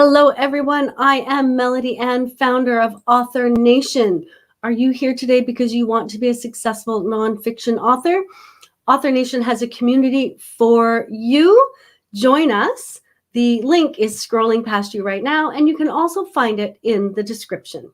Hello, everyone. I am Melody Ann, founder of Author Nation. Are you here today because you want to be a successful nonfiction author? Author Nation has a community for you. Join us. The link is scrolling past you right now, and you can also find it in the description.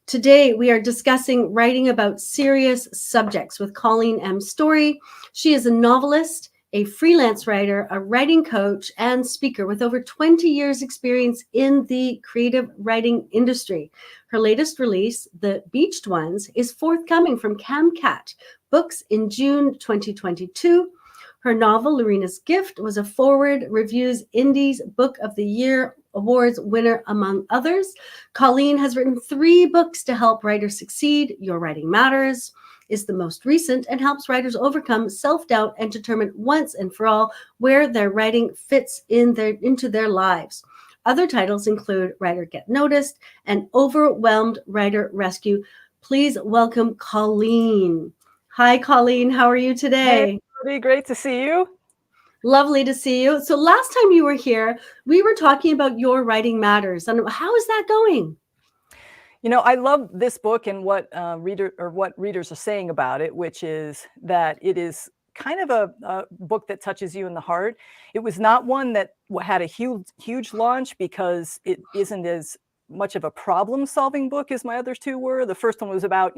Today, we are discussing writing about serious subjects with Colleen M. Story. She is a novelist, a freelance writer, a writing coach, and speaker with over 20 years experience in the creative writing industry. Her latest release, The Beached Ones, is forthcoming from Camcat Books in June 2022. Her novel, Lorena's Gift, was a Forward Reviews Indies Book of the Year Awards winner, among others. Colleen has written 3 books to help writers succeed. Your Writing Matters is the most recent and helps writers overcome self-doubt and determine once and for all where their writing fits into their lives. Other titles include Writer Get Noticed and Overwhelmed Writer Rescue. Please welcome Colleen. Hi, Colleen. How are you today? Hey, everybody. Great to see you. Lovely to see you. So last time you were here, we were talking about Your Writing Matters. And how is that going? You know, I love this book and what readers are saying about it, which is that it is kind of a book that touches you in the heart. It was not one that had a huge launch because it isn't as much of a problem-solving book as my other 2 were. The first one was about,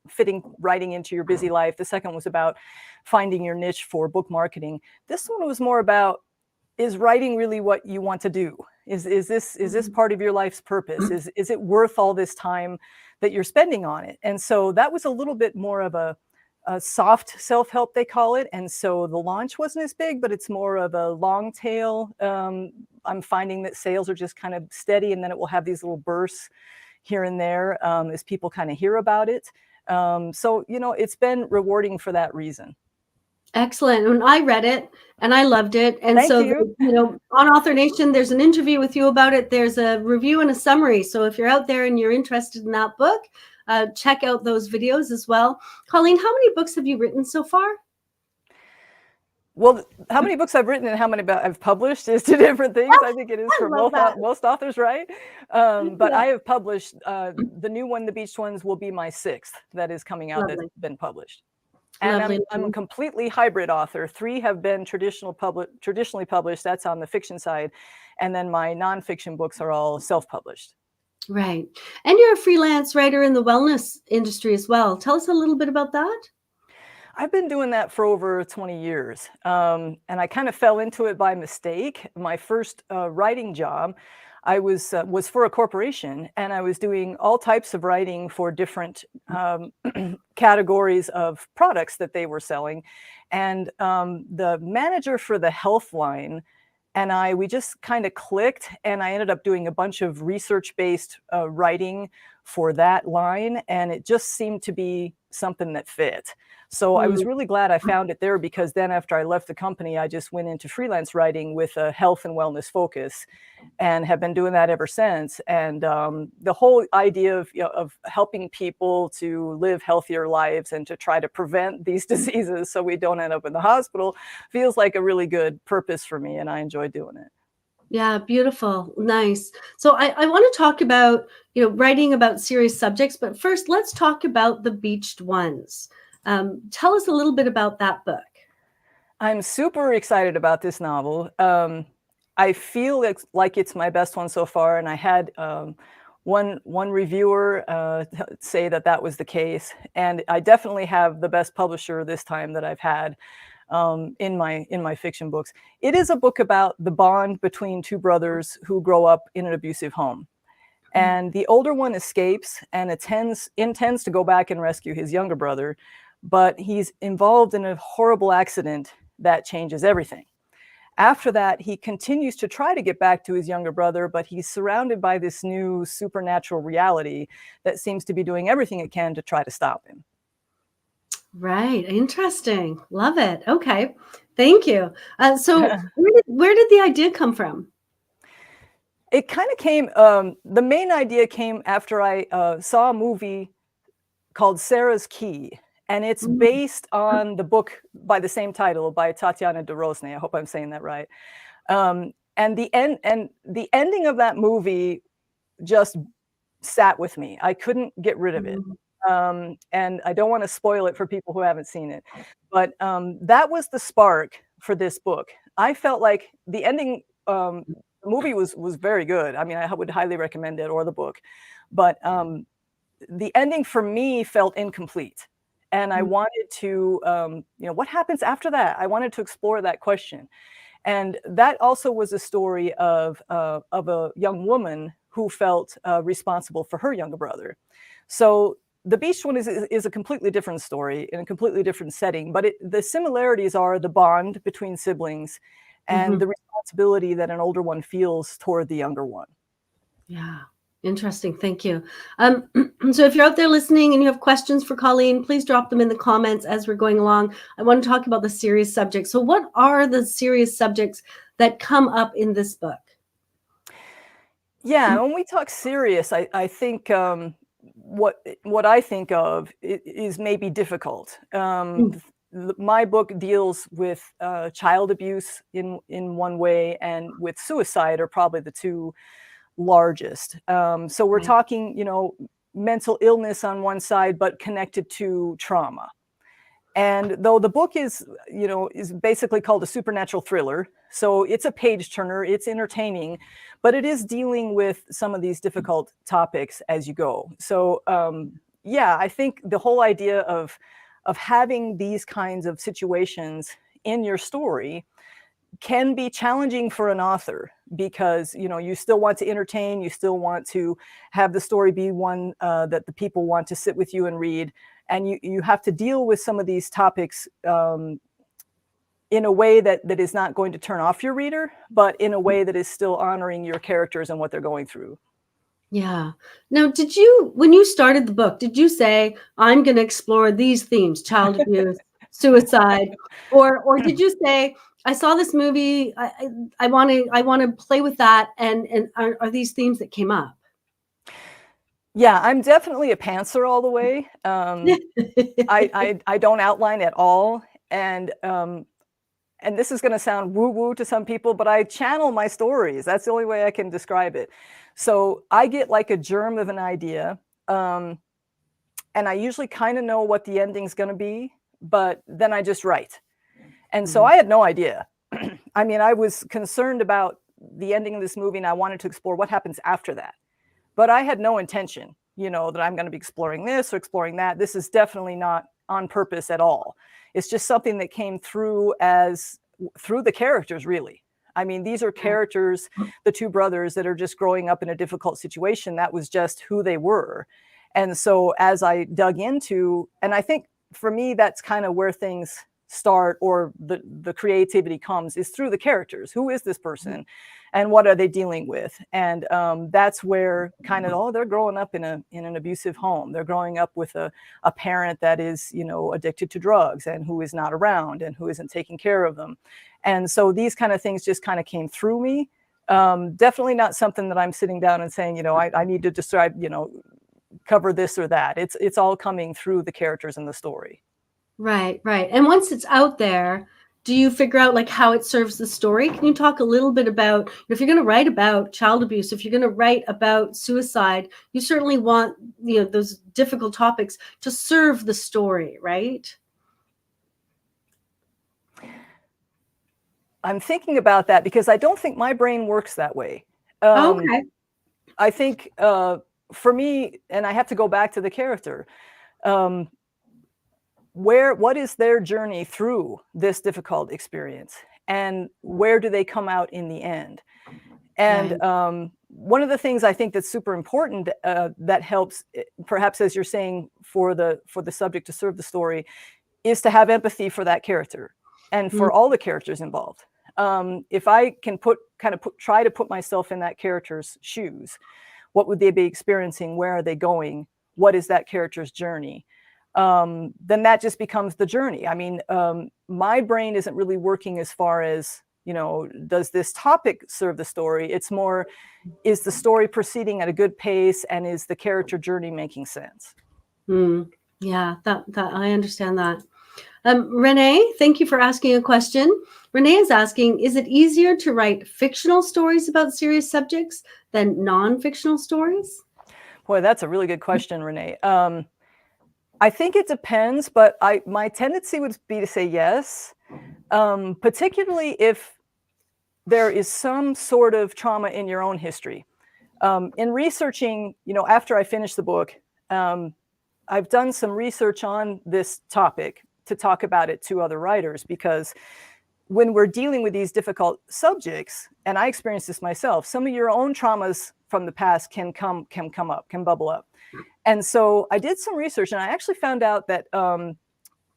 fitting writing into your busy life. The second was about finding your niche for book marketing. This one was more about, is writing really what you want to do? Is this part of your life's purpose? Is it worth all this time that you're spending on it? And so that was a little bit more of a soft self-help, they call it. And so the launch wasn't as big, but it's more of a long tail. I'm finding that sales are just kind of steady, and then it will have these little bursts here and there as people kind of hear about it. So, it's been rewarding for that reason. Excellent. And I read it and I loved it. And Thank so, you. on Author Nation, there's an interview with you about it. There's a review and a summary. So if you're out there and you're interested in that book, check out those videos as well. Colleen, how many books have you written so far? Well, how many books I've written and how many I've published is 2 different things. I think it is for most authors, right? But I have published the new one, The Beached Ones, will be my 6th that is coming out. That's been published. And I'm a completely hybrid author. 3 have been traditionally published. That's on the fiction side. And then my nonfiction books are all self-published. Right. And you're a freelance writer in the wellness industry as well. Tell us a little bit about that. I've been doing that for over 20 years. And I kind of fell into it by mistake. My first writing job, I was for a corporation, and I was doing all types of writing for different categories of products that they were selling. And the manager for the health line and we just kind of clicked, and I ended up doing a bunch of research-based writing for that line, and it just seemed to be something that fit. So I was really glad I found it there, because then after I left the company, I just went into freelance writing with a health and wellness focus and have been doing that ever since. And the whole idea of helping people to live healthier lives and to try to prevent these diseases so we don't end up in the hospital feels like a really good purpose for me, and I enjoy doing it. Yeah, beautiful. Nice. So I want to talk about, writing about serious subjects, but first let's talk about The Beached Ones. Tell us a little bit about that book. I'm super excited about this novel. I feel like it's my best one so far, and I had one reviewer say that was the case, and I definitely have the best publisher this time that I've had in my fiction books. It is a book about the bond between 2 brothers who grow up in an abusive home. And the older one escapes and intends to go back and rescue his younger brother, but he's involved in a horrible accident that changes everything. After that, he continues to try to get back to his younger brother, but he's surrounded by this new supernatural reality that seems to be doing everything it can to try to stop him. Right. Interesting. Love it. Okay. Thank you. So where did the idea come from? It kind of came, the main idea came after I saw a movie called Sarah's Key. And it's based on the book by the same title by Tatiana de Rosny. I hope I'm saying that right. And the ending of that movie just sat with me. I couldn't get rid of it. And I don't want to spoil it for people who haven't seen it, but that was the spark for this book. I felt like the ending, the movie was very good. I mean, I would highly recommend it, or the book, but the ending for me felt incomplete. And I wanted to, what happens after that? I wanted to explore that question. And that also was a story of a young woman who felt responsible for her younger brother. So the Beast one is a completely different story in a completely different setting, but the similarities are the bond between siblings and the responsibility that an older one feels toward the younger one. Yeah. Interesting. Thank you. So if you're out there listening and you have questions for Colleen, please drop them in the comments as we're going along. I want to talk about the serious subjects. So what are the serious subjects that come up in this book? Yeah, when we talk serious, I think what I think of is maybe difficult. My book deals with child abuse in one way, and with suicide are probably the two largest. So we're talking, mental illness on one side, but connected to trauma. And though the book is basically called a supernatural thriller, so it's a page turner, it's entertaining, but it is dealing with some of these difficult topics as you go. So yeah, I think the whole idea of having these kinds of situations in your story can be challenging for an author, because you still want to entertain, you still want to have the story be one that the people want to sit with you and read, and you have to deal with some of these topics in a way that is not going to turn off your reader, but in a way that is still honoring your characters and what they're going through. Yeah. Now, when you started the book, did you say, I'm going to explore these themes, child abuse, suicide, or did you say, I saw this movie, I want to play with that, and are these themes that came up? Yeah, I'm definitely a pantser all the way. I don't outline at all, and this is going to sound woo-woo to some people, but I channel my stories. That's the only way I can describe it. So I get like a germ of an idea, and I usually kind of know what the ending's going to be, but then I just write. And so I had no idea. I mean, I was concerned about the ending of this movie, and I wanted to explore what happens after that. But I had no intention, that I'm going to be exploring this or exploring that. This is definitely not on purpose at all. It's just something that came through the characters, really. I mean, these are characters, the two brothers that are just growing up in a difficult situation. That was just who they were. And so as I dug into, and I think for me, that's kind of where things start, or the creativity comes, is through the characters. Who is this person? And what are they dealing with? And that's where kind of, they're growing up in an abusive home. They're growing up with a parent that is, addicted to drugs, and who is not around, and who isn't taking care of them. And so these kind of things just kind of came through me. Definitely not something that I'm sitting down and saying, I need to describe, cover this or that. It's all coming through the characters in the story. Right. And once it's out there, do you figure out like how it serves the story? Can you talk a little bit about, if you're going to write about child abuse, if you're going to write about suicide, you certainly want, those difficult topics to serve the story, right? I'm thinking about that, because I don't think my brain works that way. Okay. I think for me, and I have to go back to the character, what is their journey through this difficult experience, and where do they come out in the end? And one of the things I think that's super important that helps, perhaps as you're saying, for the subject to serve the story, is to have empathy for that character and for all the characters involved. If I can try to put myself in that character's shoes, what would they be experiencing? Where are they going? What is that character's journey? Then that just becomes the journey. I mean, my brain isn't really working as far as, does this topic serve the story? It's more, is the story proceeding at a good pace, and is the character journey making sense? Yeah, that I understand that. Renee, thank you for asking a question. Renee is asking, is it easier to write fictional stories about serious subjects than non-fictional stories? Boy, that's a really good question, Renee. I think it depends, but my tendency would be to say yes, particularly if there is some sort of trauma in your own history. In researching, after I finished the book, I've done some research on this topic to talk about it to other writers, because when we're dealing with these difficult subjects, and I experienced this myself, some of your own traumas from the past can bubble up. And so I did some research, and I actually found out that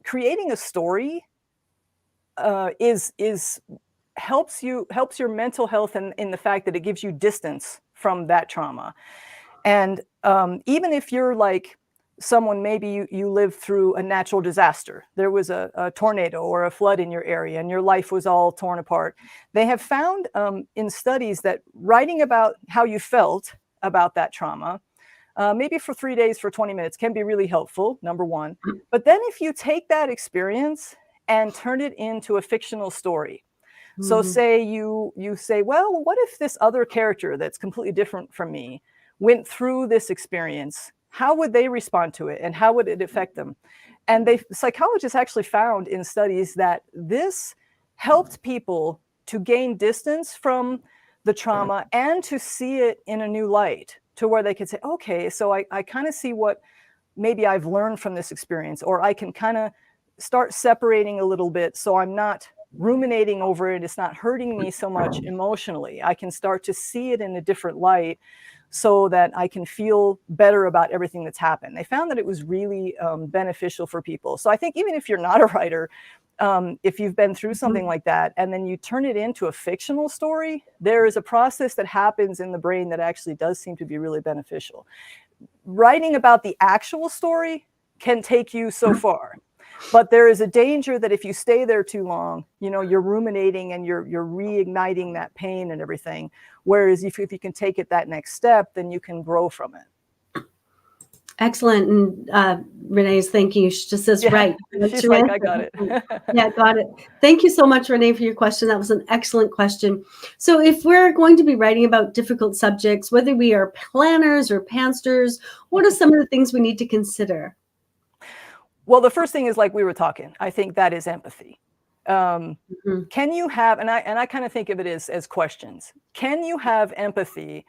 creating a story helps your mental health in the fact that it gives you distance from that trauma. And even if you're like someone, maybe you lived through a natural disaster, there was a tornado or a flood in your area and your life was all torn apart, they have found in studies that writing about how you felt about that trauma, maybe for 3 days, for 20 minutes, can be really helpful, number one. But then if you take that experience and turn it into a fictional story, so say you say, well, what if this other character that's completely different from me went through this experience? How would they respond to it, and how would it affect them? And psychologists actually found in studies that this helped people to gain distance from the trauma and to see it in a new light, to where they could say, okay, so I kind of see what maybe I've learned from this experience, or I can kind of start separating a little bit, so I'm not ruminating over it. It's not hurting me so much emotionally. I can start to see it in a different light, so that I can feel better about everything that's happened. They found that it was really beneficial for people. So I think even if you're not a writer, if you've been through something like that, and then you turn it into a fictional story, there is a process that happens in the brain that actually does seem to be really beneficial. Writing about the actual story can take you so far, but there is a danger that if you stay there too long, you're ruminating and you're reigniting that pain and everything. Whereas if you can take it that next step, then you can grow from it. Excellent. And Renee's thanking you. She just says, right. She's like, I got it. Yeah, got it. Thank you so much, Renee, for your question. That was an excellent question. So if we're going to be writing about difficult subjects, whether we are planners or pansters, what are some of the things we need to consider? Well, the first thing is, like we were talking, I think that is empathy. Can you have, and I kind of think of it as questions. Can you have empathy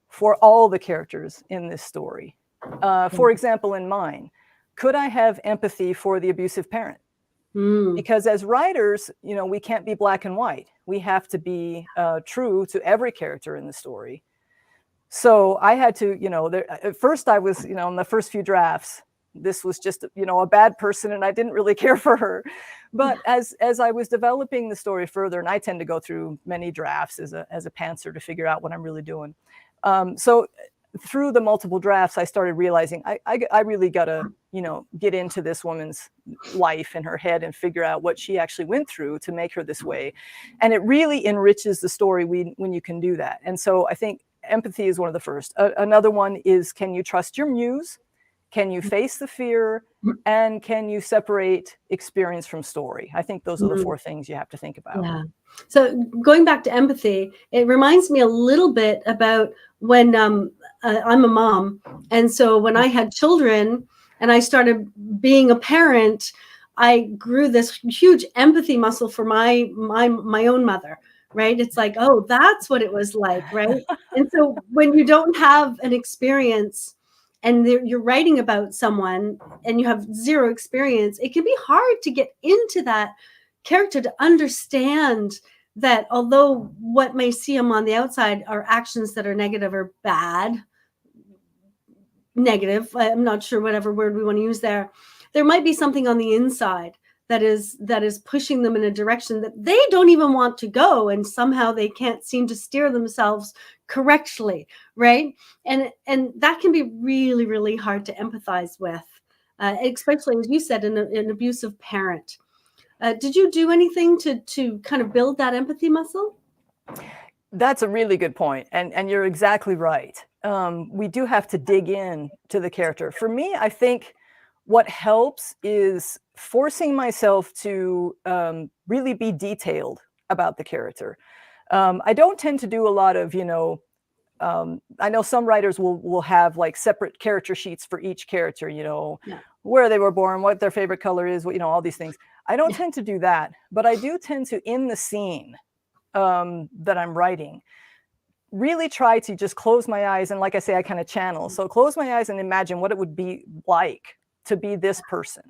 for all the characters in this story? For example, in mine, could I have empathy for the abusive parent? Because as writers, we can't be black and white. We have to be true to every character in the story. So I had to, at first I was, in the first few drafts, this was just, a bad person, and I didn't really care for her. But as I was developing the story further, and I tend to go through many drafts as a pantser to figure out what I'm really doing. So through the multiple drafts, I started realizing I really got to, get into this woman's life in her head and figure out what she actually went through to make her this way. And it really enriches the story when you can do that. And so I think empathy is one of the first. Another one is, can you trust your muse? Can you face the fear? And can you separate experience from story? I think those are the four things you have to think about. Yeah. So going back to empathy, it reminds me a little bit about when I'm a mom. And so when I had children and I started being a parent, I grew this huge empathy muscle for my own mother, right? It's like, oh, that's what it was like, right? And so when you don't have an experience and you're writing about someone and you have zero experience, it can be hard to get into that character, to understand that although what may seem on the outside are actions that are negative or bad, negative, I'm not sure whatever word we want to use there might be something on the inside that is pushing them in a direction that they don't even want to go, and somehow they can't seem to steer themselves correctly, right? And that can be really, really hard to empathize with, especially, as you said, an abusive parent. Did you do anything to kind of build that empathy muscle? That's a really good point, and you're exactly right. We do have to dig in to the character. For me, I think what helps is forcing myself to really be detailed about the character. I don't tend to do a lot of, I know some writers will have like separate character sheets for each character, Yeah. where they were born, what their favorite color is, all these things. I don't tend to do that, but I do tend to, in the scene that I'm writing, really try to just close my eyes. And like I say, I kind of channel. So close my eyes and imagine what it would be like to be this person.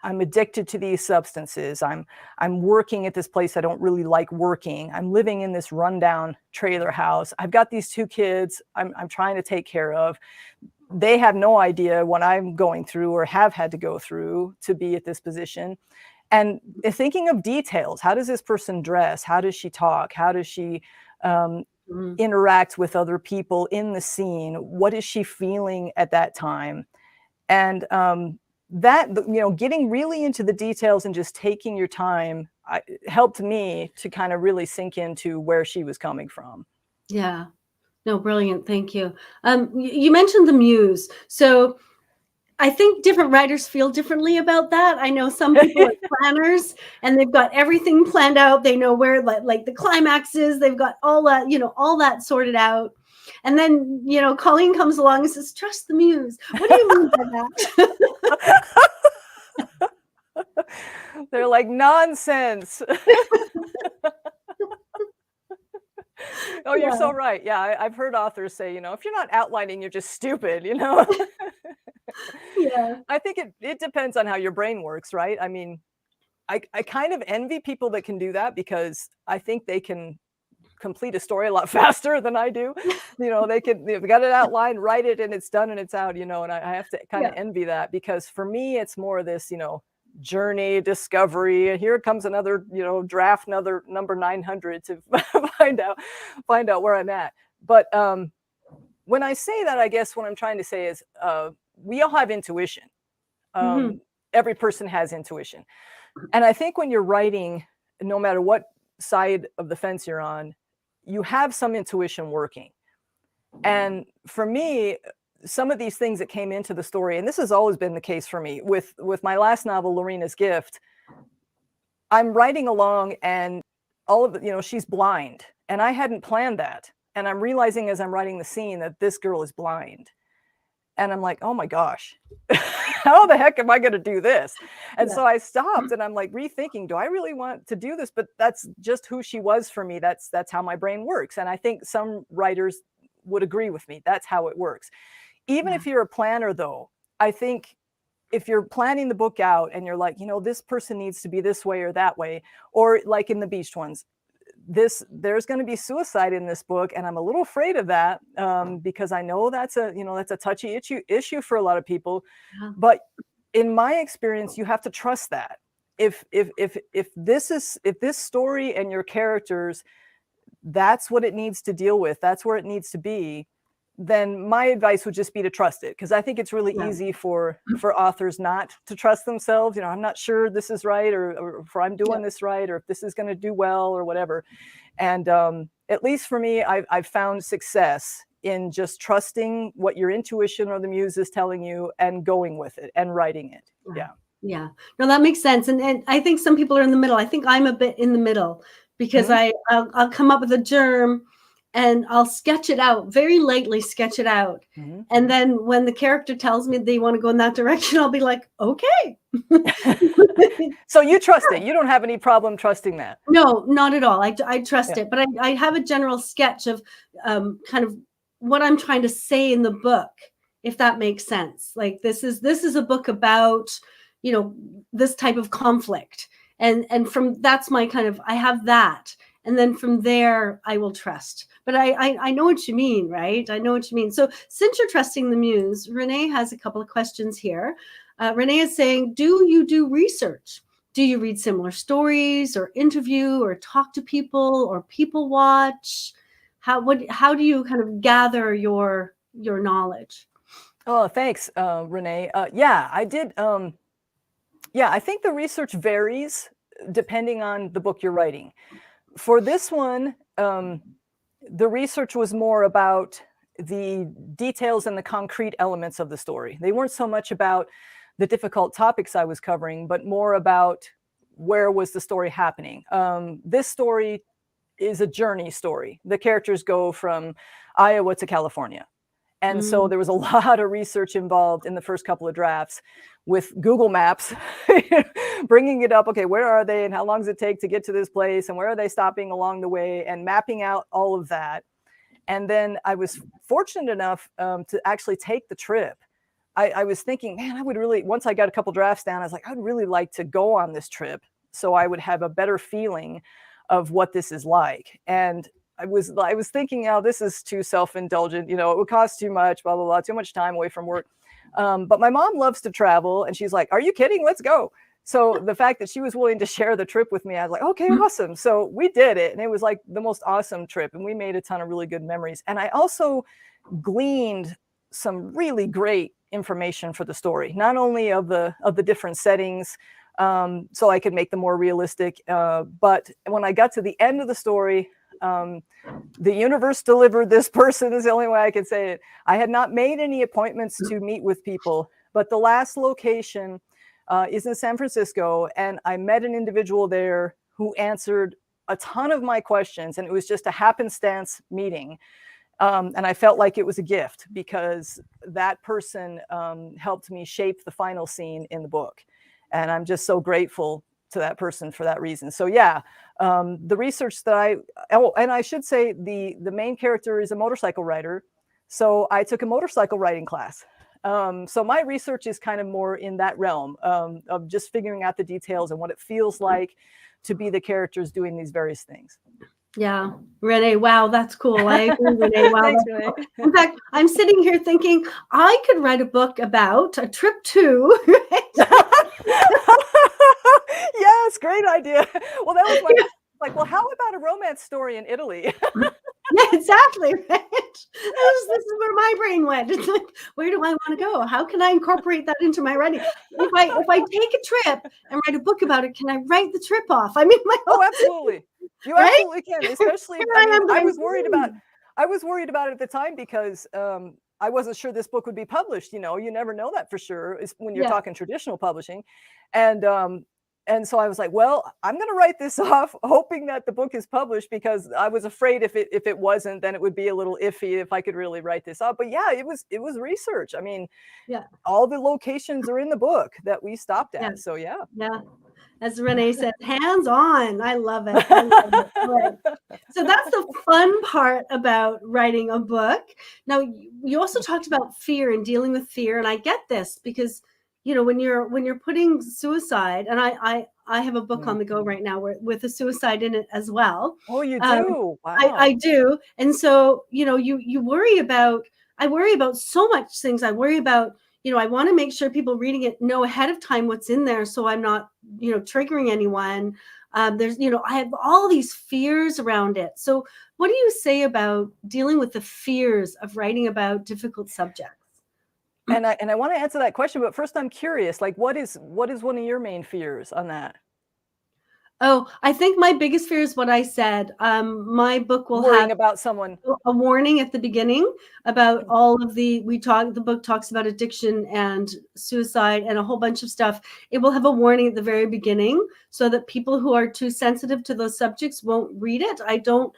I'm addicted to these substances. I'm working at this place I don't really like working. I'm living in this rundown trailer house. I've got these 2 kids I'm trying to take care of. They have no idea what I'm going through or have had to go through to be at this position. And thinking of details, how does this person dress? How does she talk? How does she interact with other people in the scene? What is she feeling at that time? And that, getting really into the details and just taking your time helped me to kind of really sink into where she was coming from. Yeah. No, brilliant. Thank you. You mentioned the muse. So I think different writers feel differently about that. I know some people are planners and they've got everything planned out. They know where like the climax is. They've got all that, all that sorted out. And then, Colleen comes along and says, trust the muse. What do you mean by that? They're like, nonsense. Oh, you're so right. Yeah, I've heard authors say, if you're not outlining, you're just stupid, Yeah. I think it depends on how your brain works, right? I mean, I kind of envy people that can do that because I think they can complete a story a lot faster than I do. They've got it outlined, write it, and it's done and it's out, and I have to kind of envy that because for me, it's more this, journey, discovery. Here comes another, draft, another number 900 to find out where I'm at. But when I say that, I guess what I'm trying to say is we all have intuition. Every person has intuition. And I think when you're writing, no matter what side of the fence you're on, you have some intuition working. And for me, some of these things that came into the story, and this has always been the case for me with my last novel, Lorena's Gift, I'm writing along and all of it, she's blind and I hadn't planned that. And I'm realizing as I'm writing the scene that this girl is blind. And I'm like, oh my gosh, how the heck am I going to do this? And so I stopped and I'm like rethinking, do I really want to do this? But that's just who she was for me. That's how my brain works. And I think some writers would agree with me. That's how it works. Even if you're a planner, though, I think if you're planning the book out and you're like, this person needs to be this way or that way, or like in the Beached ones, there's going to be suicide in this book, and I'm a little afraid of that because I know that's a touchy issue for a lot of people. But in my experience, you have to trust that if this story and your characters, that's what it needs to deal with, that's where it needs to be, then my advice would just be to trust it, because I think it's really easy for authors not to trust themselves. I'm not sure this is right, or if I'm doing this right, or if this is going to do well, or whatever. And at least for me, I've found success in just trusting what your intuition or the muse is telling you and going with it and writing it. Yeah. No, that makes sense. And I think some people are in the middle. I think I'm a bit in the middle because I'll come up with a germ and I'll sketch it out, very lightly sketch it out. And then when the character tells me they want to go in that direction, I'll be like, okay. So you trust it. You don't have any problem trusting that. No, not at all. I trust it. But I have a general sketch of kind of what I'm trying to say in the book, if that makes sense. Like this is a book about, this type of conflict. And from that's my kind of, I have that. And then from there, I will trust. But I know what you mean, right? I know what you mean. So since you're trusting the muse, Renee has a couple of questions here. Renee is saying, do you do research? Do you read similar stories or interview or talk to people or people watch? How do you kind of gather your knowledge? Oh, thanks, Renee. Yeah, I did. I think the research varies depending on the book you're writing. For this one, the research was more about the details and the concrete elements of the story. They weren't so much about the difficult topics I was covering, but more about where was the story happening. This story is a journey story. The characters go from Iowa to California. And so there was a lot of research involved in the first couple of drafts with Google Maps, bringing it up. Okay, where are they and how long does it take to get to this place? And where are they stopping along the way? And mapping out all of that. And then I was fortunate enough to actually take the trip. I was thinking, man, I would really, once I got a couple drafts down, I was like, I'd really like to go on this trip so I would have a better feeling of what this is like. And I was thinking, oh, this is too self-indulgent, you know, it would cost too much, blah, blah, blah, too much time away from work. But my mom loves to travel and she's like, are you kidding? Let's go. So the fact that she was willing to share the trip with me, I was like, okay, awesome. So we did it. And it was like the most awesome trip. And we made a ton of really good memories. And I also gleaned some really great information for the story, not only of the different settings, so I could make them more realistic. But when I got to the end of the story, the universe delivered this person is the only way I can say it. I had not made any appointments to meet with people, but the last location is in San Francisco. And I met an individual there who answered a ton of my questions. And it was just a happenstance meeting. And I felt like it was a gift because that person helped me shape the final scene in the book. And I'm just so grateful to that person for that reason. So yeah, the research that and I should say the main character is a motorcycle rider. So I took a motorcycle riding class. So my research is kind of more in that realm of just figuring out the details and what it feels like to be the characters doing these various things. Yeah, Renee, wow, that's cool. I agree, Renee. Wow, Thanks, that's Renee. cool. In fact, I'm sitting here thinking I could write a book about a trip to. Yes, great idea. Well, that was like, well, how about a romance story in Italy? Yeah, exactly. Right. This is where my brain went. It's like, where do I want to go? How can I incorporate that into my writing? If I take a trip and write a book about it, can I write the trip off? I mean, oh, absolutely. You right? absolutely can, especially. I was worried about it at the time because I wasn't sure this book would be published. You know, you never know that for sure when you're talking traditional publishing, and so I was like, well, I'm going to write this off, hoping that the book is published because I was afraid if it wasn't, then it would be a little iffy if I could really write this off. But yeah, it was research. I mean, all the locations are in the book that we stopped at. So yeah. As Renee said, hands on. I love it. I love it. Right. So that's the fun part about writing a book. Now, you also talked about fear and dealing with fear, and I get this because, you know, when you're putting suicide, and I have a book on the go right now with a suicide in it as well. Oh, you do? Wow. I do, and so you know, you worry about. I worry about so much things. I worry about. You know, I want to make sure people reading it know ahead of time what's in there, so I'm not, you know, triggering anyone. There's, you know, I have all these fears around it. So, what do you say about dealing with the fears of writing about difficult subjects? And I want to answer that question, but first, I'm curious. Like, what is one of your main fears on that? Oh, I think my biggest fear is what I said. My book will Worrying have about someone. A warning at the beginning about all of the book talks about addiction and suicide and a whole bunch of stuff. It will have a warning at the very beginning so that people who are too sensitive to those subjects won't read it. I don't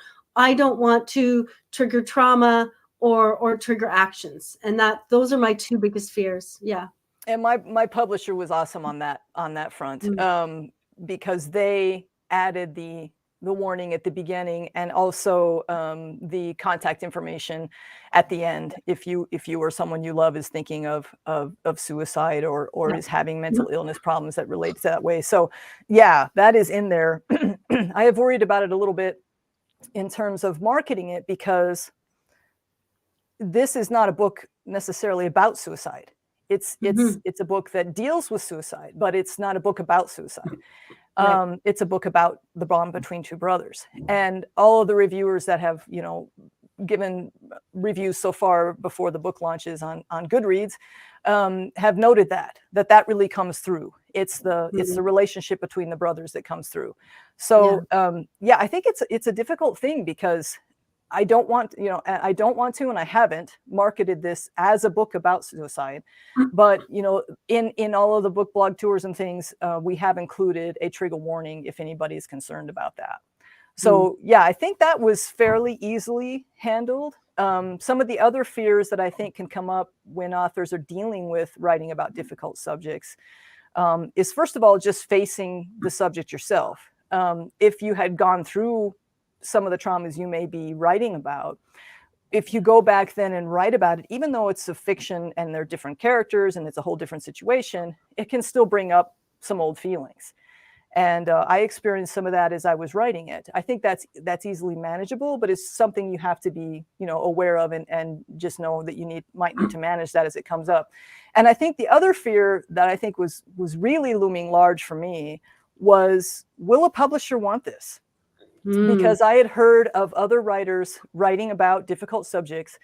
want to trigger trauma or trigger actions. And those are my two biggest fears. Yeah. And my publisher was awesome on that front. Because they added the warning at the beginning and also the contact information at the end if you or someone you love is thinking of suicide or is having mental illness problems that relate to that way. So yeah, that is in there. I have worried about it a little bit in terms of marketing it because this is not a book necessarily about suicide. It's a book that deals with suicide, but it's not a book about suicide. Right. It's a book about the bond between two brothers. And all of the reviewers that have, you know, given reviews so far before the book launches on Goodreads have noted that really comes through. It's the relationship between the brothers that comes through. So yeah, I think it's a difficult thing because I don't want, you know, I don't want to, and I haven't marketed this as a book about suicide. But, you know, in all of the book blog tours and things, we have included a trigger warning if anybody is concerned about that. So yeah, I think that was fairly easily handled. Some of the other fears that I think can come up when authors are dealing with writing about difficult subjects is, first of all, just facing the subject yourself. If you had gone through some of the traumas you may be writing about, if you go back then and write about it, even though it's a fiction and they're different characters and it's a whole different situation, it can still bring up some old feelings. And I experienced some of that as I was writing it. I think that's easily manageable, but it's something you have to be, you know, aware of, and just know that you might need to manage that as it comes up. And I think the other fear that I think was really looming large for me was, will a publisher want this? Because I had heard of other writers writing about difficult subjects.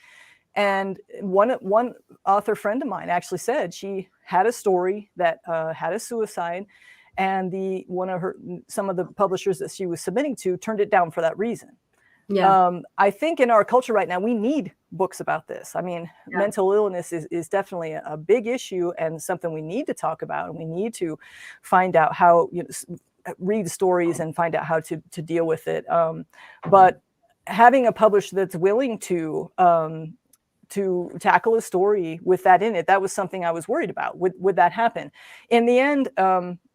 And one author friend of mine actually said she had a story that had a suicide, and some of the publishers that she was submitting to turned it down for that reason. Yeah. I think in our culture right now, we need books about this. I mean, mental illness is definitely a big issue and something we need to talk about, and we need to find out how, you know, read stories and find out how to deal with it. But having a publisher that's willing to tackle a story with that in it, that was something I was worried about. Would that happen? In the end,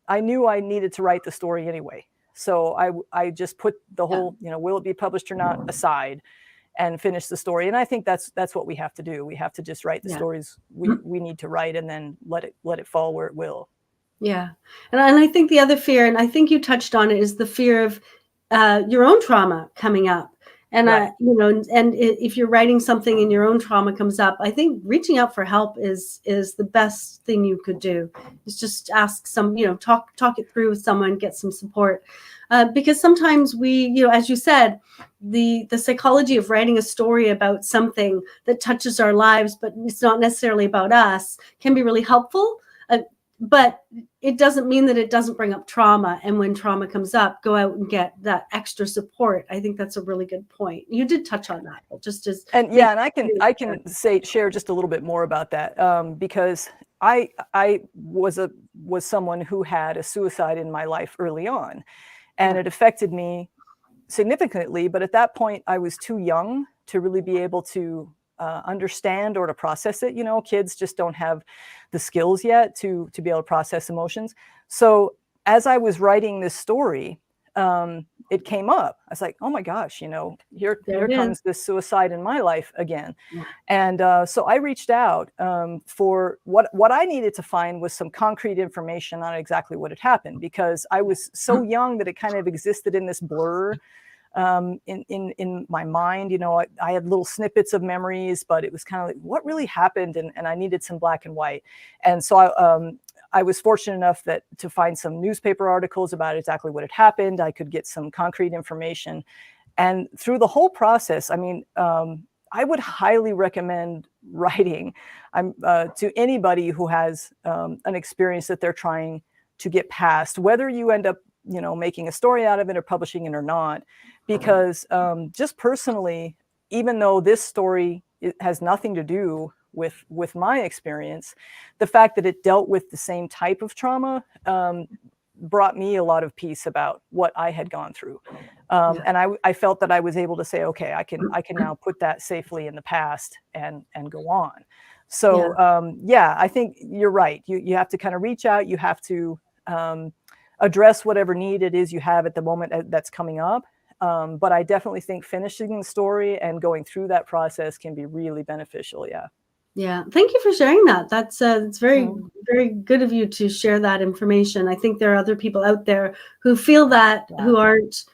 I knew I needed to write the story anyway. So I just put the whole, you know, will it be published or not aside and finish the story. And I think that's what we have to do. We have to just write the stories we need to write, and then let it fall where it will. Yeah. And I think the other fear, and I think you touched on it, is the fear of your own trauma coming up. And, you know, and if you're writing something and your own trauma comes up, I think reaching out for help is the best thing you could do. Is just ask some, you know, talk it through with someone, get some support. Because sometimes we, you know, as you said, the psychology of writing a story about something that touches our lives, but it's not necessarily about us, can be really helpful. But it doesn't mean that it doesn't bring up trauma. And when trauma comes up, go out and get that extra support. I think that's a really good point. You did touch on that, just as and I can share just a little bit more about that, because I was someone who had a suicide in my life early on, and it affected me significantly. But at that point, I was too young to really be able to understand or to process it. You know, kids just don't have the skills yet to be able to process emotions. So as I was writing this story, it came up. I was like, oh my gosh, you know, here comes this suicide in my life again. And so I reached out for what I needed to find was some concrete information on exactly what had happened, because I was so young that it kind of existed in this blur. In my mind, you know, I had little snippets of memories, but it was kind of like, what really happened? And I needed some black and white. And so I was fortunate enough to find some newspaper articles about exactly what had happened. I could get some concrete information. And through the whole process, I mean, I would highly recommend writing to anybody who has an experience that they're trying to get past, whether you end up, you know, making a story out of it or publishing it or not. Because just personally, even though this story has nothing to do with my experience, the fact that it dealt with the same type of trauma brought me a lot of peace about what I had gone through. And I felt that I was able to say, okay, I can now put that safely in the past and go on. So I think you're right. You have to kind of reach out. You have to address whatever need it is you have at the moment that's coming up. But I definitely think finishing the story and going through that process can be really beneficial. Yeah. Yeah. Thank you for sharing that. That's it's very, very good of you to share that information. I think there are other people out there who feel that, who aren't,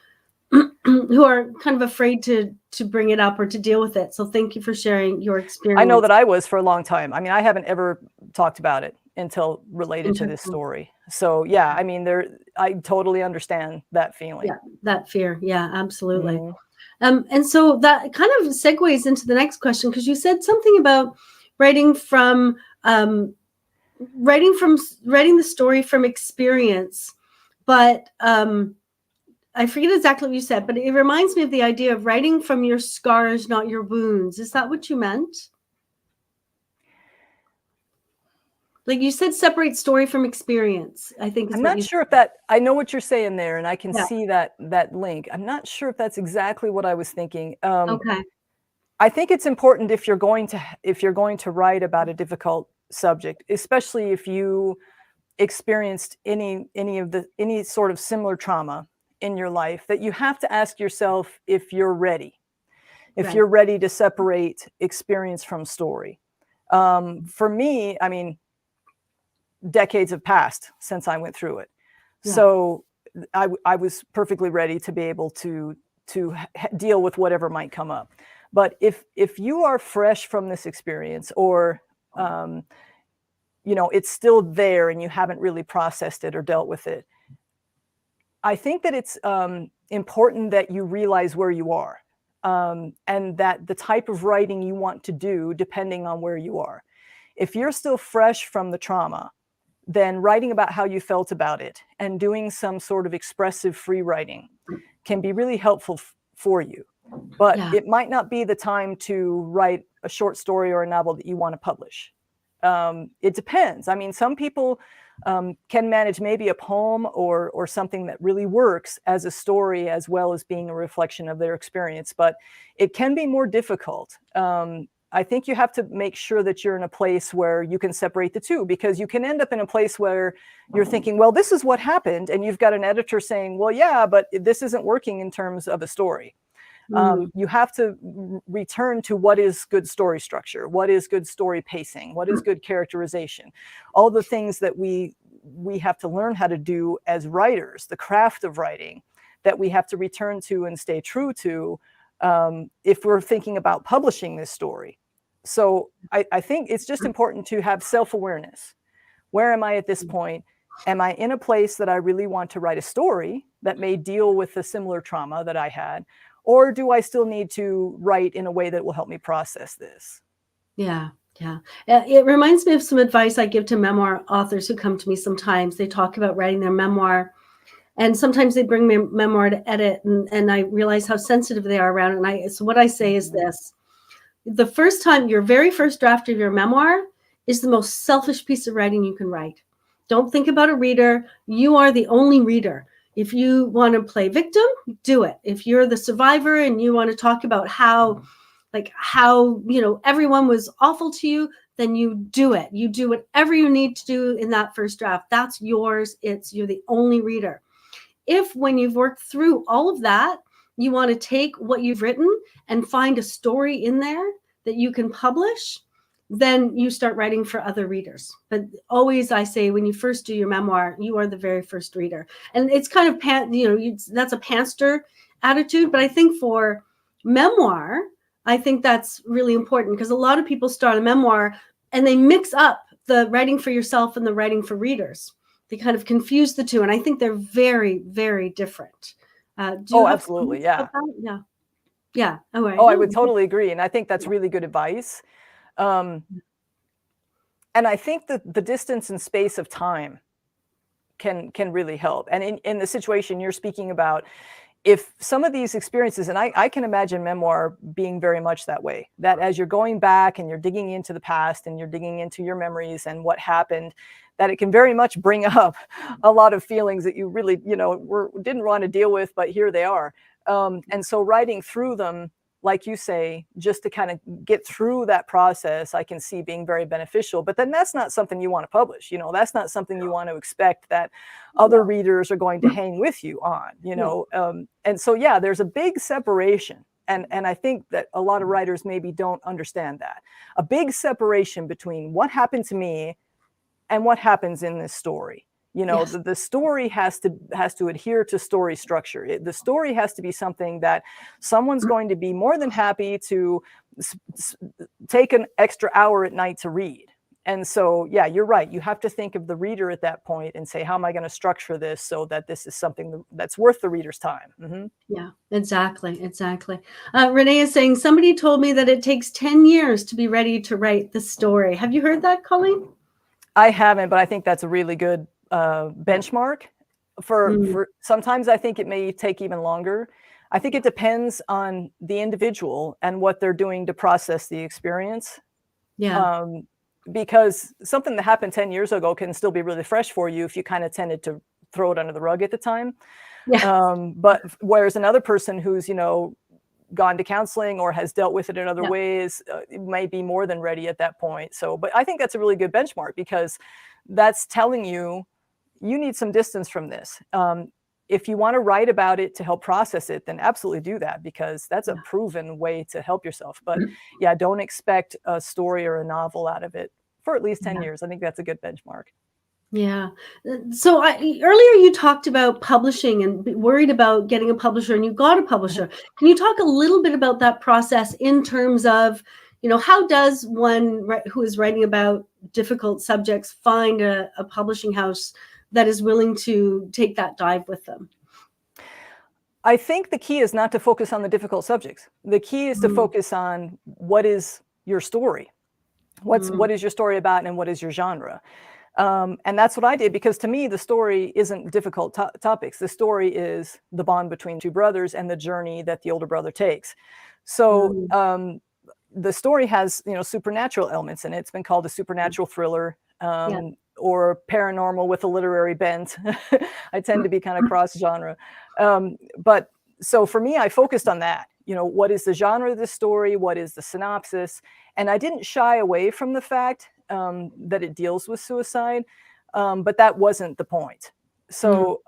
who are kind of afraid to bring it up or to deal with it. So thank you for sharing your experience. I know that I was for a long time. I mean, I haven't ever talked about it until related to this story. So yeah, I mean, I totally understand that feeling. Yeah, that fear. Yeah, absolutely. And so that kind of segues into the next question, because you said something about writing the story from experience, but I forget exactly what you said, but it reminds me of the idea of writing from your scars, not your wounds. Is that what you meant? Like you said, separate story from experience, I think is I'm what not you sure if that I know what you're saying there, and I can Yeah. see that link. I'm not sure if that's exactly what I was thinking. Okay. I think it's important if you're going to write about a difficult subject, especially if you experienced any sort of similar trauma in your life, that you have to ask yourself if you're ready. If Right. you're ready to separate experience from story. For me, I mean, decades have passed since I went through it. Yeah. So I was perfectly ready to be able to deal with whatever might come up. But if you are fresh from this experience, or it's still there and you haven't really processed it or dealt with it, I think that it's important that you realize where you are, and that the type of writing you want to do, depending on where you are. If you're still fresh from the trauma, then writing about how you felt about it and doing some sort of expressive free writing can be really helpful for you. But Yeah. it might not be the time to write a short story or a novel that you want to publish. It depends. I mean, some people can manage maybe a poem or something that really works as a story, as well as being a reflection of their experience, but it can be more difficult. I think you have to make sure that you're in a place where you can separate the two, because you can end up in a place where you're thinking, well, this is what happened, and you've got an editor saying, well, yeah, but this isn't working in terms of a story. You have to return to what is good story structure, what is good story pacing, what is good characterization, all the things that we have to learn how to do as writers, the craft of writing that we have to return to and stay true to if we're thinking about publishing this story. So I think it's just important to have self-awareness. Where am I at this point? Am I in a place that I really want to write a story that may deal with the similar trauma that I had? Or do I still need to write in a way that will help me process this? Yeah. Yeah. It reminds me of some advice I give to memoir authors who come to me sometimes. They talk about writing their memoir, and sometimes they bring me a memoir to edit, and I realize how sensitive they are around it. So what I say is this: the first time, your very first draft of your memoir is the most selfish piece of writing you can write. Don't think about a reader. You are the only reader. If you want to play victim, do it. If you're the survivor and you want to talk about how everyone was awful to you, then you do it. You do whatever you need to do in that first draft. That's yours. You're the only reader. If when you've worked through all of that, you want to take what you've written and find a story in there that you can publish, then you start writing for other readers. But always, I say, when you first do your memoir, you are the very first reader. And it's kind of, that's a pantser attitude. But I think for memoir, I think that's really important, because a lot of people start a memoir and they mix up the writing for yourself and the writing for readers. They kind of confuse the two. And I think they're very, very different. Oh, absolutely. Yeah. Yeah. Yeah. All right. Oh, I would totally agree. And I think that's really good advice. And I think that the distance and space of time can really help. And in the situation you're speaking about, if some of these experiences, and I can imagine memoir being very much that way, that as you're going back and you're digging into the past and you're digging into your memories and what happened, that it can very much bring up a lot of feelings that you really, didn't want to deal with, but here they are. And so writing through them, like you say, just to kind of get through that process, I can see being very beneficial. But then that's not something you want to publish. That's not something you want to expect that other readers are going to hang with you on, and so, yeah, there's a big separation. And I think that a lot of writers maybe don't understand that. A big separation between what happened to me and what happens in this story. Yes. The story has to adhere to story structure. The story has to be something that someone's going to be more than happy to take an extra hour at night to read. And so, yeah, you're right. You have to think of the reader at that point and say, how am I going to structure this so that this is something that's worth the reader's time? Mm-hmm. Yeah, exactly. Renee is saying, somebody told me that it takes 10 years to be ready to write the story. Have you heard that, Colleen? I haven't, but I think that's a really good benchmark. For sometimes I think it may take even longer. I think it depends on the individual and what they're doing to process the experience. Yeah. Because something that happened 10 years ago can still be really fresh for you if you kind of tended to throw it under the rug at the time. Yeah. But whereas another person who's, gone to counseling or has dealt with it in other Yeah. ways, it may be more than ready at that point. So, but I think that's a really good benchmark, because that's telling you need some distance from this. If you want to write about it to help process it, then absolutely do that, because that's a proven way to help yourself. But yeah, don't expect a story or a novel out of it for at least 10 years. I think that's a good benchmark. Yeah. So earlier you talked about publishing and worried about getting a publisher, and you got a publisher. Can you talk a little bit about that process in terms of, how does one who is writing about difficult subjects find a publishing house that is willing to take that dive with them? I think the key is not to focus on the difficult subjects. The key is to focus on what is your story. What is your story about, and what is your genre? And that's what I did, because to me, the story isn't difficult topics. The story is the bond between two brothers and the journey that the older brother takes. So the story has, supernatural elements in it. It's been called a supernatural thriller, or paranormal with a literary bent. I tend to be kind of cross genre. But so for me, I focused on that. What is the genre of the story? What is the synopsis? And I didn't shy away from the fact that it deals with suicide, but that wasn't the point. So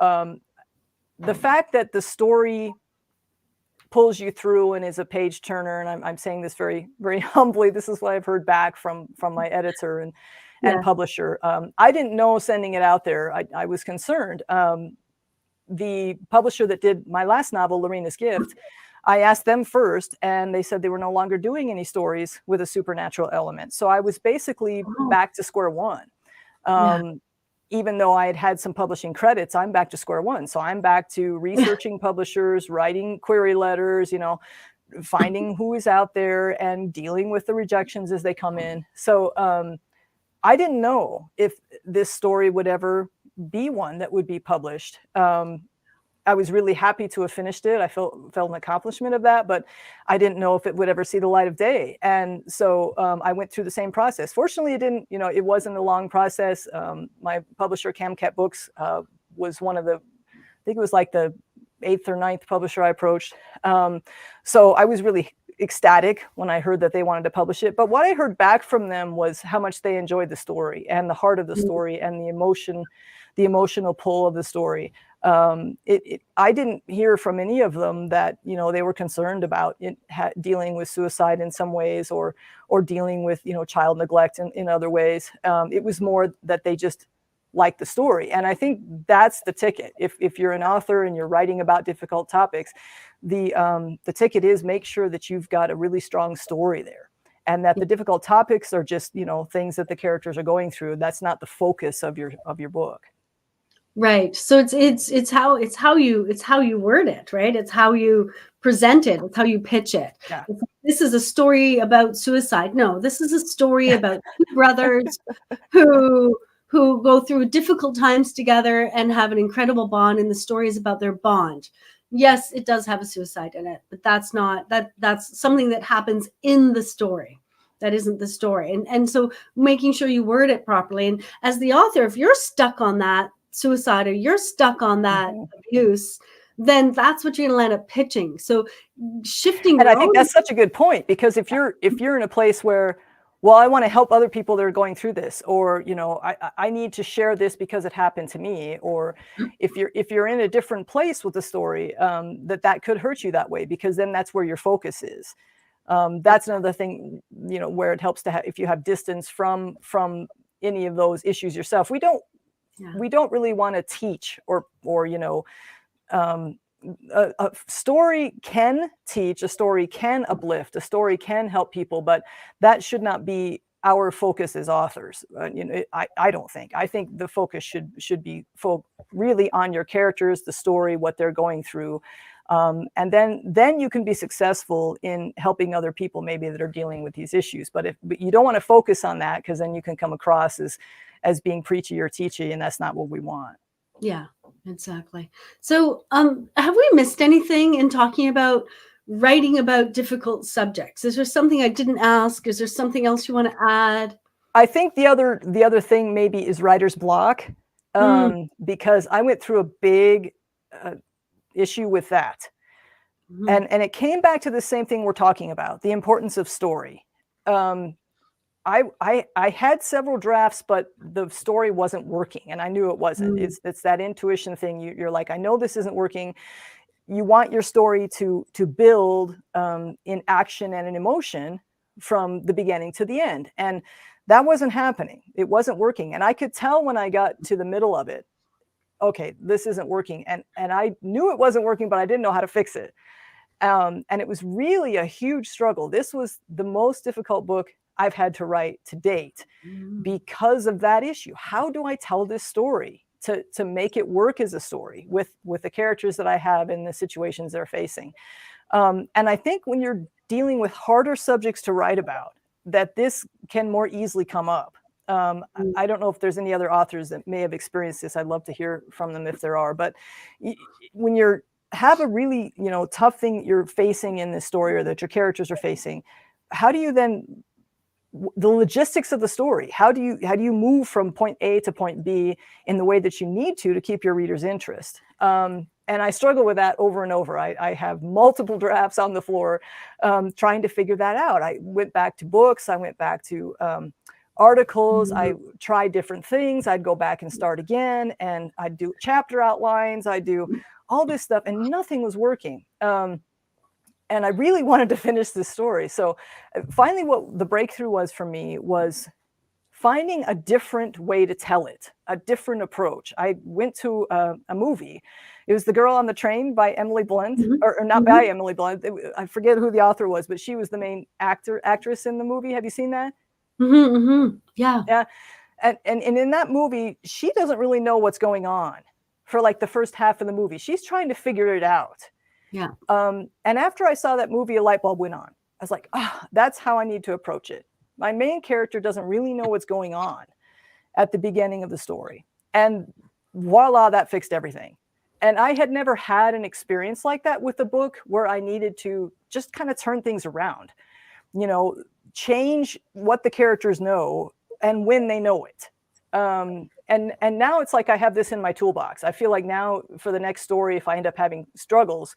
the fact that the story pulls you through and is a page turner, and I'm saying this very, very humbly, this is what I've heard back from my editor and publisher. I didn't know sending it out there. I was concerned. The publisher that did my last novel, Lorena's Gift, I asked them first, and they said they were no longer doing any stories with a supernatural element. So I was basically back to square one. Even though I had had some publishing credits, I'm back to square one. So I'm back to researching publishers, writing query letters, finding who is out there and dealing with the rejections as they come in. So I didn't know if this story would ever be one that would be published. I was really happy to have finished it. I felt an accomplishment of that, but I didn't know if it would ever see the light of day. And so I went through the same process. Fortunately, it didn't, it wasn't a long process. My publisher, Camcat Books, was one of the, I think it was like the 8th or 9th publisher I approached. So I was really ecstatic when I heard that they wanted to publish it. But what I heard back from them was how much they enjoyed the story and the heart of the story and the emotional pull of the story. I didn't hear from any of them that, they were concerned about dealing with suicide in some ways, or dealing with, child neglect in other ways. It was more that they just liked the story. And I think that's the ticket. If you're an author and you're writing about difficult topics, the ticket is make sure that you've got a really strong story there, and that the difficult topics are just, things that the characters are going through. That's not the focus of your book. Right. So it's how you word it, right? It's how you present it. It's how you pitch it. Yeah. This is a story about suicide. No, this is a story about two brothers who go through difficult times together and have an incredible bond, and the story is about their bond. Yes, it does have a suicide in it, but that's something that happens in the story. That isn't the story. And so making sure you word it properly. And as the author, if you're stuck on that suicide, or you're stuck on that abuse, then that's what you're going to end up pitching. So shifting. And I think that's such a good point, because if you're in a place where, well, I want to help other people that are going through this, or, I need to share this because it happened to me, or if you're in a different place with the story, that could hurt you that way, because then that's where your focus is. That's another thing, where it helps to have, if you have distance from any of those issues yourself. We don't really want to teach or a story can teach, a story can uplift, a story can help people, but that should not be our focus as authors. I don't think. I think the focus should be really on your characters, the story, what they're going through. And then you can be successful in helping other people maybe that are dealing with these issues. But you don't want to focus on that, because then you can come across as being preachy or teachy, and that's not what we want. Yeah. Exactly. So, have we missed anything in talking about writing about difficult subjects? Is there something I didn't ask? Is there something else you want to add? I think the other thing maybe is writer's block, Mm, because I went through a big, uh, issue with that. mhm, And it came back to the same thing we're talking about, the importance of story. Um, I had several drafts, but the story wasn't working, and I knew it wasn't. mm, It's that intuition thing. You're like, I know this isn't working. You want your story to build in action and in emotion from the beginning to the end, and that wasn't happening. It wasn't working, and I could tell when I got to the middle of it. Okay, this isn't working, and I knew it wasn't working, but I didn't know how to fix it. And it was really a huge struggle. This was the most difficult book I've had to write to date mm, because of that issue. How do I tell this story to make it work as a story with the characters that I have and the situations they're facing? And I think when you're dealing with harder subjects to write about, that this can more easily come up. I don't know if there's any other authors that may have experienced this. I'd love to hear from them if there are. But when you're have a really tough thing you're facing in this story or that your characters are facing, how do you then the logistics of the story, how do you move from point A to point B in the way that you need to keep your reader's interest? And I struggle with that over and over. I have multiple drafts on the floor trying to figure that out. I went back to books, I went back to articles, mm, I tried different things, I'd go back and start again, and I'd do chapter outlines, I do all this stuff, and nothing was working. And I really wanted to finish this story. So finally, what the breakthrough was for me was finding a different way to tell it, a different approach. I went to a movie. It was The Girl on the Train by Emily Blunt, mhm, or not by mhm, Emily Blunt. I forget who the author was, but she was the main actress in the movie. Have you seen that? mhm, mhm. Yeah. Yeah. And in that movie, she doesn't really know what's going on for like the first half of the movie. She's trying to figure it out. Yeah. And after I saw that movie, a light bulb went on. I was like, ah, that's how I need to approach it. My main character doesn't really know what's going on at the beginning of the story. And voila, that fixed everything. And I had never had an experience like that with a book where I needed to just kind of turn things around, you know, change what the characters know and when they know it. And now it's like I have this in my toolbox. I feel like now for the next story, if I end up having struggles,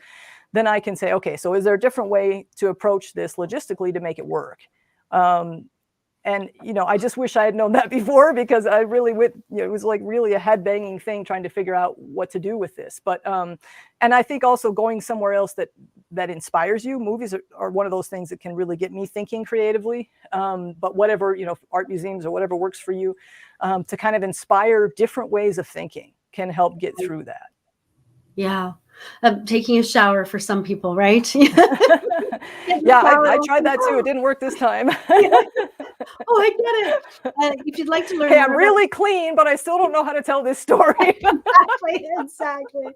then I can say, okay, so is there a different way to approach this logistically to make it work? Um, and I just wish I had known that before, because I really it was like really a head banging thing trying to figure out what to do with this. But and I think also going somewhere else that inspires you. Movies are one of those things that can really get me thinking creatively. But whatever, art museums or whatever works for you, to kind of inspire different ways of thinking can help get through that. Yeah. Taking a shower for some people, right? Get the Yeah, shower I off tried and that too. It didn't work this time. yeah. Oh, I get it. If you'd like to learn Hey, more I'm about really clean, but I still don't know how to tell this story. exactly.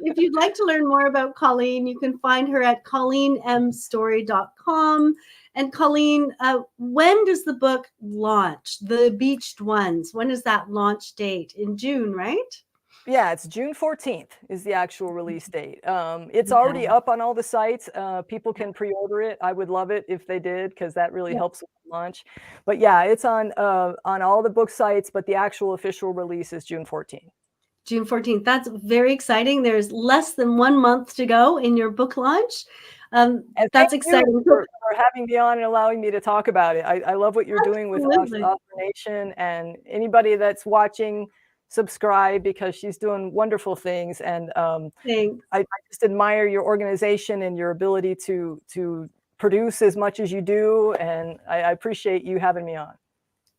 If you'd like to learn more about Colleen, you can find her at colleenmstory.com. And Colleen, when does the book launch? The Beached Ones. When is that launch date? In June, right? Yeah, it's June 14th is the actual release date. It's already Okay. up on all the sites. People can pre-order it. I would love it if they did, because that really Yeah. helps with the launch. But yeah, it's on all the book sites, but the actual official release is June 14th. June 14th. That's very exciting. There's less than 1 month to go in your book launch. And thank That's you exciting. for having me on and allowing me to talk about it. I love what you're doing with Absolutely. Author Nation, and anybody that's watching, subscribe, because she's doing wonderful things. And Thanks. I just admire your organization and your ability to produce as much as you do, and I appreciate you having me on.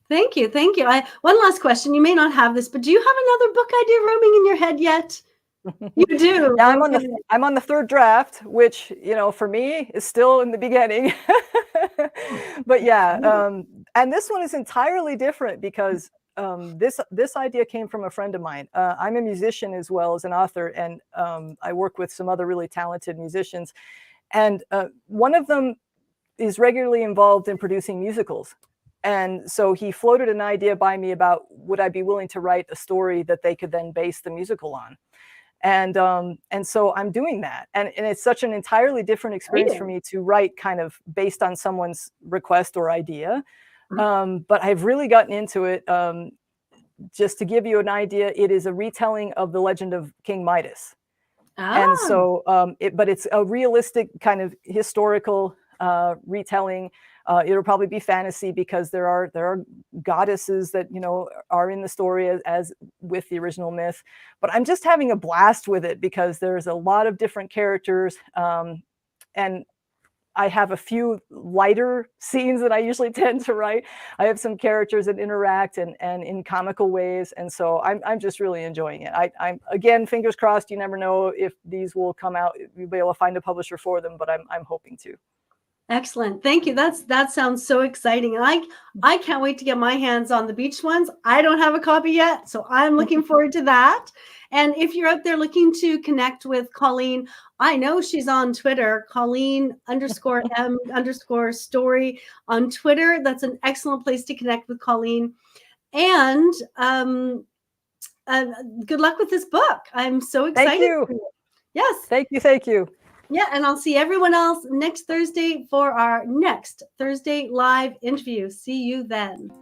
Thank you. Thank you. One last question. You may not have this, but do you have another book idea roaming in your head yet? You do. Yeah, Okay. I'm on the third draft, which for me is still in the beginning. But yeah, and this one is entirely different because this idea came from a friend of mine. I'm a musician as well as an author, and I work with some other really talented musicians, and one of them is regularly involved in producing musicals. And so he floated an idea by me about, would I be willing to write a story that they could then base the musical on? And so I'm doing that. And it's such an entirely different experience for me to write kind of based on someone's request or idea. But I've really gotten into it. Just to give you an idea, it is a retelling of the legend of King Midas. And so, but it's a realistic kind of historical retelling. It'll probably be fantasy because there are goddesses that, you know, are in the story as with the original myth. But I'm just having a blast with it because there's a lot of different characters, and I have a few lighter scenes that I usually tend to write. I have some characters that interact and in comical ways, and so I'm just really enjoying it. I'm again, fingers crossed. You never know if these will come out. You'll be able to find a publisher for them, but I'm hoping to. Excellent. Thank you. That sounds so exciting. And I can't wait to get my hands on the beach ones. I don't have a copy yet, so I'm looking forward to that. And if you're out there looking to connect with Colleen, I know she's on Twitter, Colleen_M_story on Twitter. That's an excellent place to connect with Colleen. And good luck with this book. I'm so excited. Thank you. Yes. Thank you. Thank you. Yeah, and I'll see everyone else next Thursday for our next Thursday live interview. See you then.